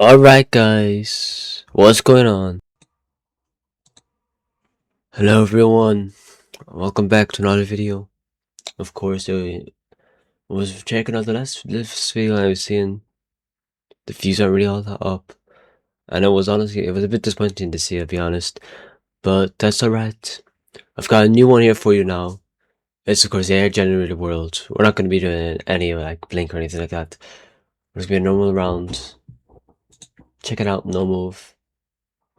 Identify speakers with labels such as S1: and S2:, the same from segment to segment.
S1: Alright guys, what's going on? Hello everyone, welcome back to another video. Of course, I was checking out the last video and I was seeing the views aren't really all that up. And it was a bit disappointing to see, I'll be honest. But that's alright. I've got a new one here for you now. It's of course the air generated world. We're not going to be doing any like blink or anything like that. It's going to be a normal round. Check it out, no move.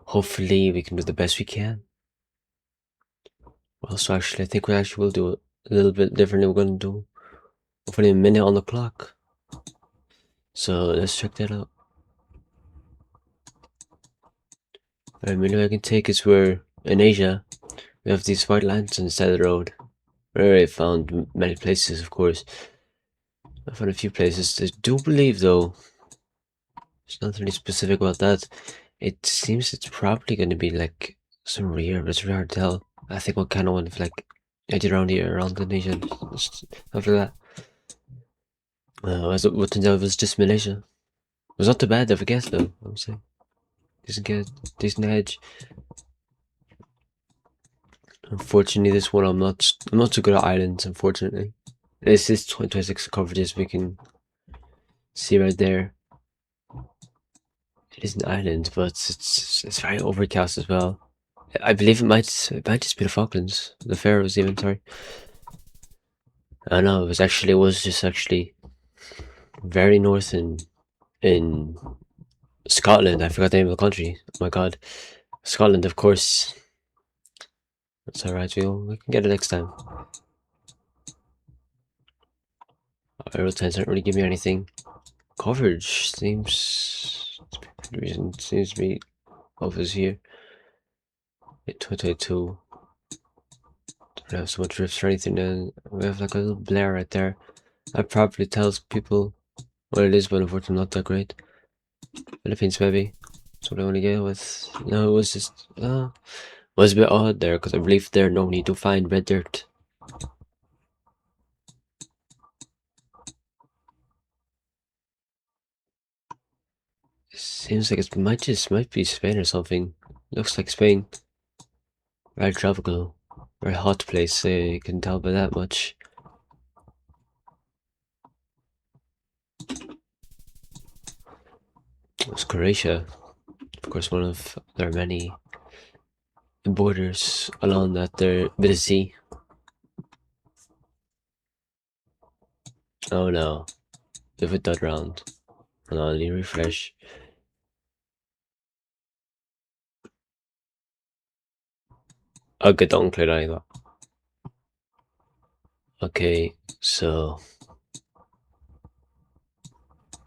S1: Hopefully we can do the best we can. Well, so actually, I think we actually will do it a little bit differently. We're going to do hopefully a minute on the clock. So let's check that out. A minute I can take is where in Asia we have these white lines on the side of the road. Where I found many places, of course. I found a few places. I do believe though, there's nothing really specific about that. It seems it's probably going to be like some rare, but it's really hard to tell. I think what kind of one if like I did around here, around Indonesia, after that. What turns out it was just Malaysia. It was not too bad of a guess though, I would say. Decent edge. Unfortunately, this one I'm not so good at islands, unfortunately. This is 2026 coverages we can see right there. It is an island, but it's very overcast as well. I believe it might just be the Falklands. The Faroes even, sorry. I know, it was just actually very north in Scotland. I forgot the name of the country. Oh my god. Scotland, of course. That's alright, we can get it next time. Arrow tens don't really give me anything. Coverage seems to be offers here. 2022. Don't have so much drifts or anything. Then we have like a little blare right there. That probably tells people what it is, but unfortunately not that great. Philippines maybe. That's what I want to get with. No, it was just was a bit odd there because I believe there's no need to find red dirt. Seems like it might be Spain or something. Looks like Spain. Very tropical, very hot place. You can tell by that much. It's Croatia, of course, one of their many borders along that there bit of sea. Oh no, if it dot round. Hold on, let me refresh. Okay, don't clear either. Okay, so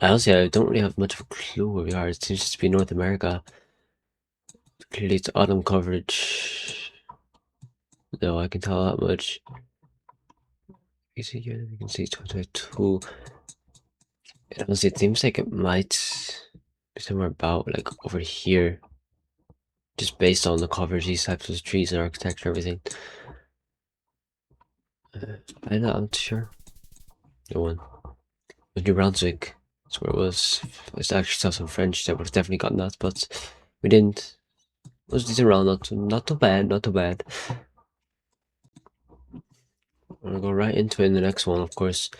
S1: I don't really have much of a clue where we are. It seems to be North America. Clearly, it's autumn coverage. No, I can tell that much. You see here, you can see 2022. Honestly, it seems like it might be somewhere about like over here. Just based on the coverage, these types of trees and architecture, everything. I'm not sure. The one. New Brunswick. That's where it was. I used to actually saw some French that would have definitely gotten that, but we didn't. It was decent round, not too bad, not too bad. I'm gonna go right into it in the next one, of course.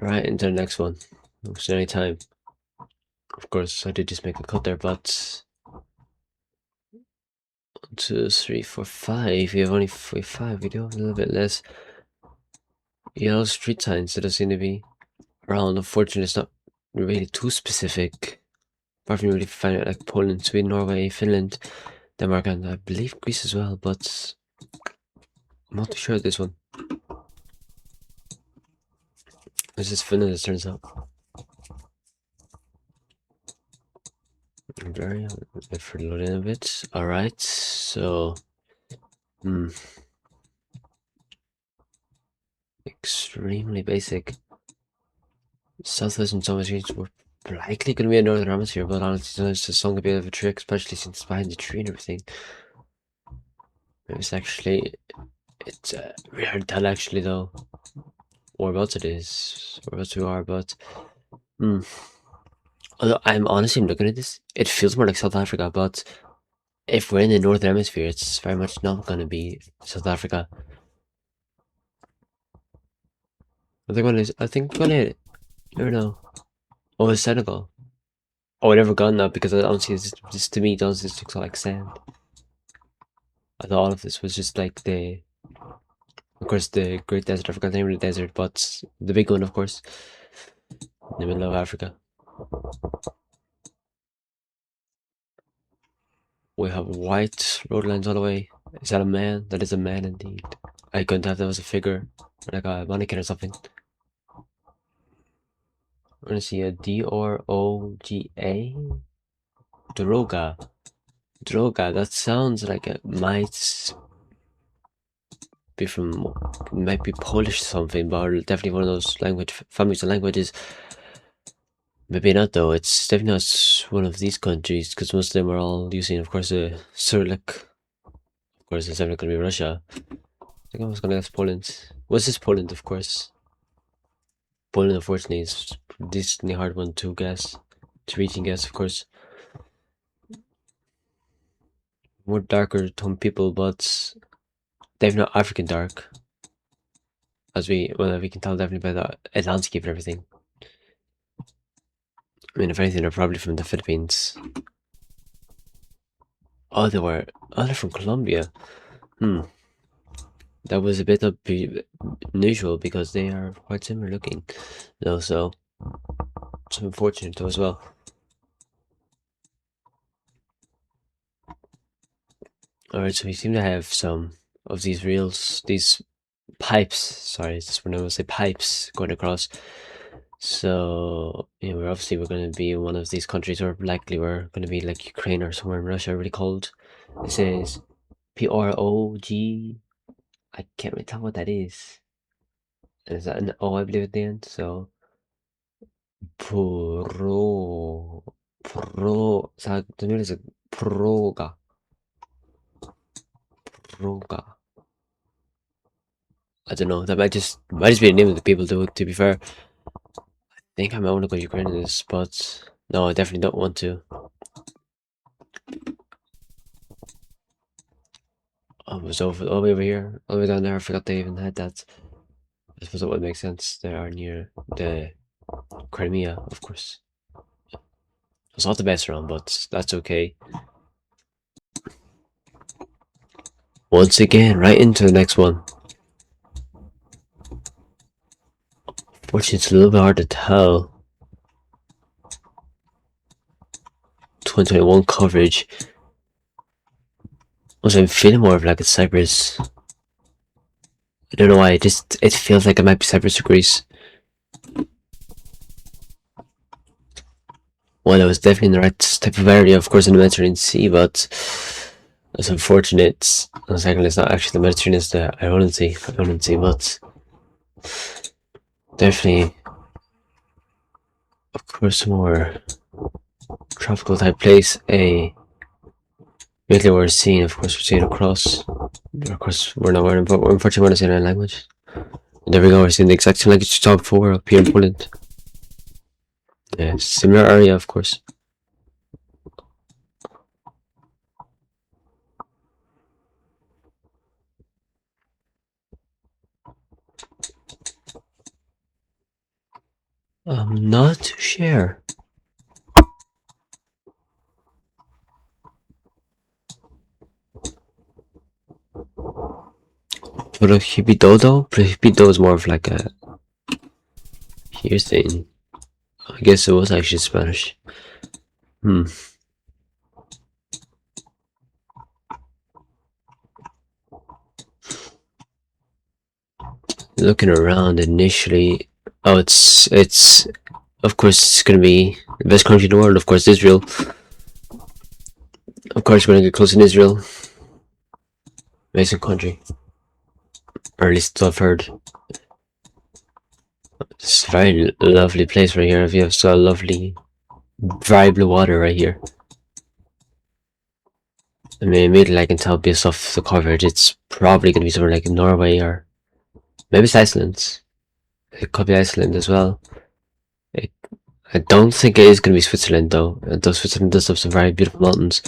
S1: Right into the next one. No any time. Of course, I did just make a cut there, but 1, 2, 3, 4, 5. We have only 45. We do have a little bit less. Yellow street signs that seem to be around. Unfortunately, it's not really too specific. Apart from really find it like Poland, Sweden, Norway, Finland, Denmark, and I believe Greece as well, but I'm not too sure of this one. This is Finland, as it turns out. Very for loading a bit. Alright, so extremely basic. Southwest and Southwest regions were likely going to be a northern hemisphere, but honestly, it's just a bit of a trick, especially since it's behind the tree and everything. It's actually, it's really hard to tell actually though, whereabouts it is, whereabouts we are, but Although I'm honestly looking at this, it feels more like South Africa, but if we're in the Northern Hemisphere, it's very much not gonna be South Africa. I think we're gonna, I don't know. Oh, it's Senegal. Oh, I never gone that because I honestly, this to me does just look like sand. I thought all of this was just like of course, the Great Desert. I forgot the name of the desert, but the big one, of course, in the middle of Africa. We have white road lines all the way. Is that a man? That is a man indeed. I couldn't have that was a figure, like a mannequin or something. We're gonna see a Droga. Droga. Droga. That sounds like it might be might be Polish or something, but definitely one of those families of languages. Maybe not though. It's definitely not one of these countries because most of them are all using, of course, Cyrillic. Of course, it's definitely gonna be Russia. I think I was gonna guess Poland. What's this Poland? Of course, Poland. Unfortunately, is a decently hard one to guess, to reach and guess. Of course, more darker tone people, but definitely not African dark, as we can tell definitely by the landscape and everything. I mean, if anything, they're probably from the Philippines. Oh, they were. Oh, they're from Colombia. That was a bit unusual because they are quite similar looking, though. So it's unfortunate though as well. Alright, so we seem to have some of these these pipes. Sorry, just when I say pipes going across. So yeah, we're going to be in one of these countries, or likely we're going to be like Ukraine or somewhere in Russia, really cold. It says PROG. I can't really tell what that is. And is that an O, I believe, at the end? So to me it's a proga. I don't know. That might just be the name of the people. To be fair, I think I might want to go Ukraine in this, but no, I definitely don't want to. I was all the way over here, all the way down there. I forgot they even had that. I suppose that would make sense. They are near the Crimea, of course. It's not the best round, but that's okay. Once again, right into the next one. Fortunately, it's a little bit hard to tell. 2021 coverage. Also, I'm feeling more of like a Cyprus. I don't know why. It feels like it might be Cyprus or Greece. Well, it was definitely in the right type of area, of course, in the Mediterranean Sea, but it's unfortunate. On second, it's not actually the Mediterranean, it's the Ionian Sea, but definitely, of course, more tropical type place. Lately, we're seeing, of course, we're seeing across. Of course, we're unfortunately, we're not seeing any language. And there we go, we're seeing the exact same language we talked before up here in Poland. Yeah, similar area, of course. I'm not too sure. Prohibido? Prohibido is more of like a here's thing. I guess it was actually Spanish. Looking around initially, oh, it's of course it's gonna be the best country in the world. Of course, Israel. Of course, we're gonna get close in Israel. Amazing country, or at least I've heard. It's a very lovely place right here. We have so lovely, very blue water right here. I mean, immediately I can tell based off the coverage, it's probably gonna be somewhere like Norway or maybe it's Iceland. It could be Iceland as well. I don't think it is going to be Switzerland though. Though Switzerland does have some very beautiful mountains.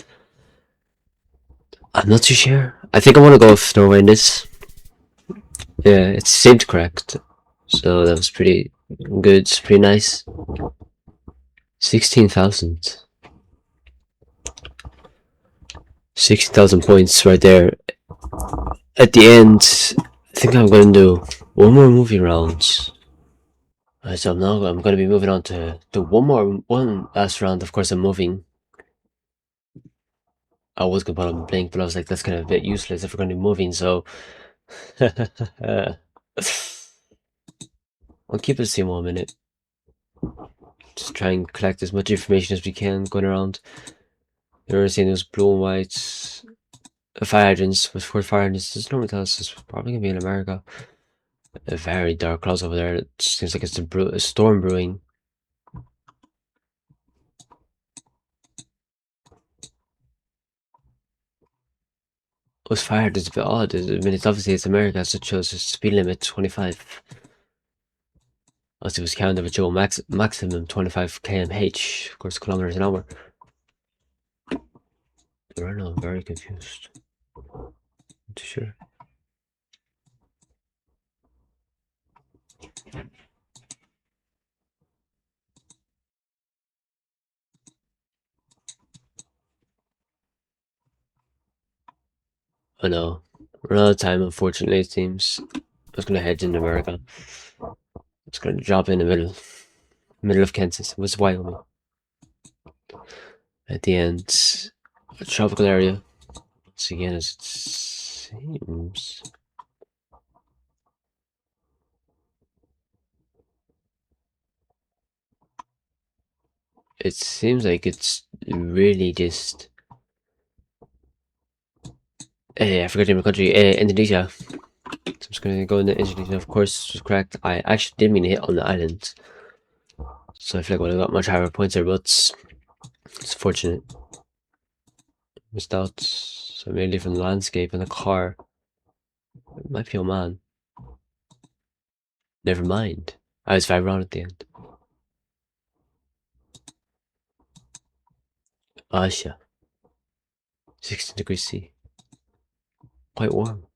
S1: I'm not too sure. I think I want to go with Norway in this. Yeah, it seemed correct. So that was pretty good, pretty nice. 16,000. 16,000 points right there. At the end, I think I'm going to do one more movie round. So now I'm going to be moving on to one last round. Of course, I'm moving. I was going to put on blink, but I was like, that's kind of a bit useless if we're going to be moving, so I'll keep it the same 1 minute. Just try and collect as much information as we can going around. You're seeing those blue and white fire hydrants. With four fire hydrants, this normally tells us it's probably going to be in America. A very dark clouds over there. It seems like it's a storm brewing. Those fire hydrants a bit odd. I mean, it's obviously it's America, so it shows the speed limit 25. As it was counted with Joe maximum 25 km/h, of course, kilometers an hour. Right now, I'm very confused. Not too sure. I know. We're out of time, unfortunately, it seems. I was gonna head into America. I was gonna drop in the middle of Kansas. It was Wyoming. At the end, a tropical area. Once again, as it seems. It seems like it's really just. I forgot the name of the country. Indonesia. So I'm just gonna go into Indonesia. Of course, was correct. I actually did mean to hit on the island. So I feel like I would have got much higher points there, but it's fortunate. Missed out. So mainly from the landscape and the car. It might be Oman. Never mind. I was 5 round at the end. Asia. 16 degrees C. Quite warm.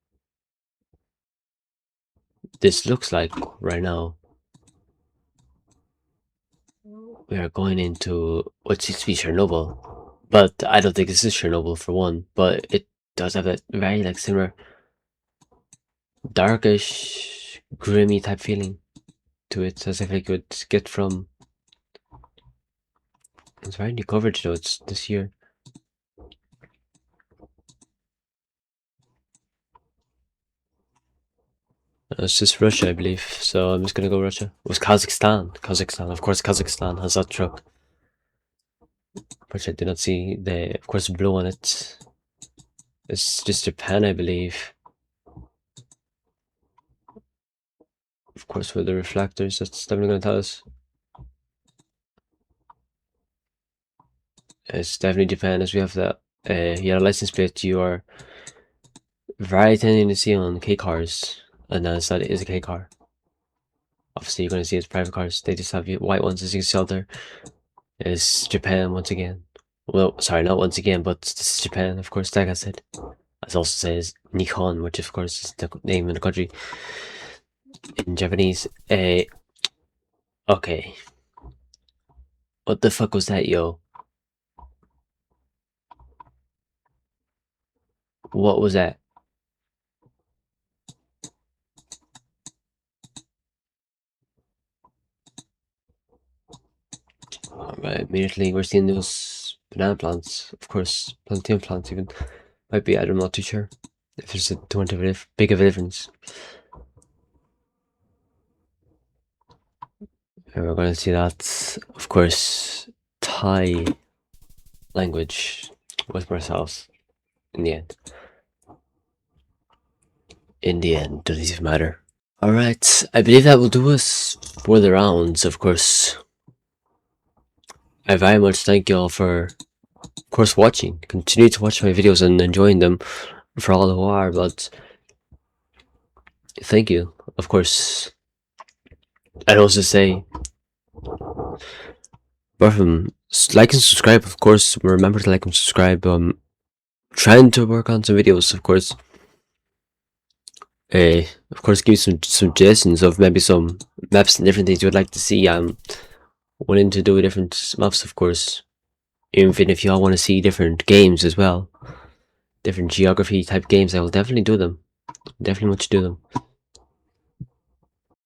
S1: This looks like right now we are going into what seems to be Chernobyl. But I don't think this is Chernobyl for one. But it does have that very like similar darkish, grimy type feeling to it, as if I could get from. It's very new coverage though. It's this year. It's just Russia, I believe. So I'm just gonna go Russia. It was Kazakhstan. Kazakhstan, of course. Kazakhstan has that truck, which I did not see. The of course blue on it. It's just Japan, I believe. Of course, with the reflectors, that's definitely gonna tell us. It's definitely Japan, as we have that. You had a license plate. You are very tending to see on K cars, and that's that it is a K car. Obviously, you're gonna see it's private cars. They just have white ones, as you can see out there. It's Japan once again. Well, sorry, not once again, but this is Japan, of course, like I said. It also says Nikon, which of course is the name of the country in Japanese. Okay. What the fuck was that, yo? What was that? Alright, immediately we're seeing those banana plants. Of course, plantain plants even. Might be, I'm not too sure. If there's too much of a big of a difference. And we're gonna see that, of course, Thai language with ourselves in the end. In the end, doesn't even matter. Alright, I believe that will do us for the rounds, of course. I very much thank you all for, of course, watching. Continue to watch my videos and enjoying them for all who are, but thank you, of course. I'd also say apart from like and subscribe, of course, remember to like and subscribe. Trying to work on some videos, of course. Of course, give me some suggestions of maybe some maps and different things you would like to see. I'm willing to do different maps, of course. Even if you all want to see different games as well, different geography type games, I will definitely do them. Definitely want to do them.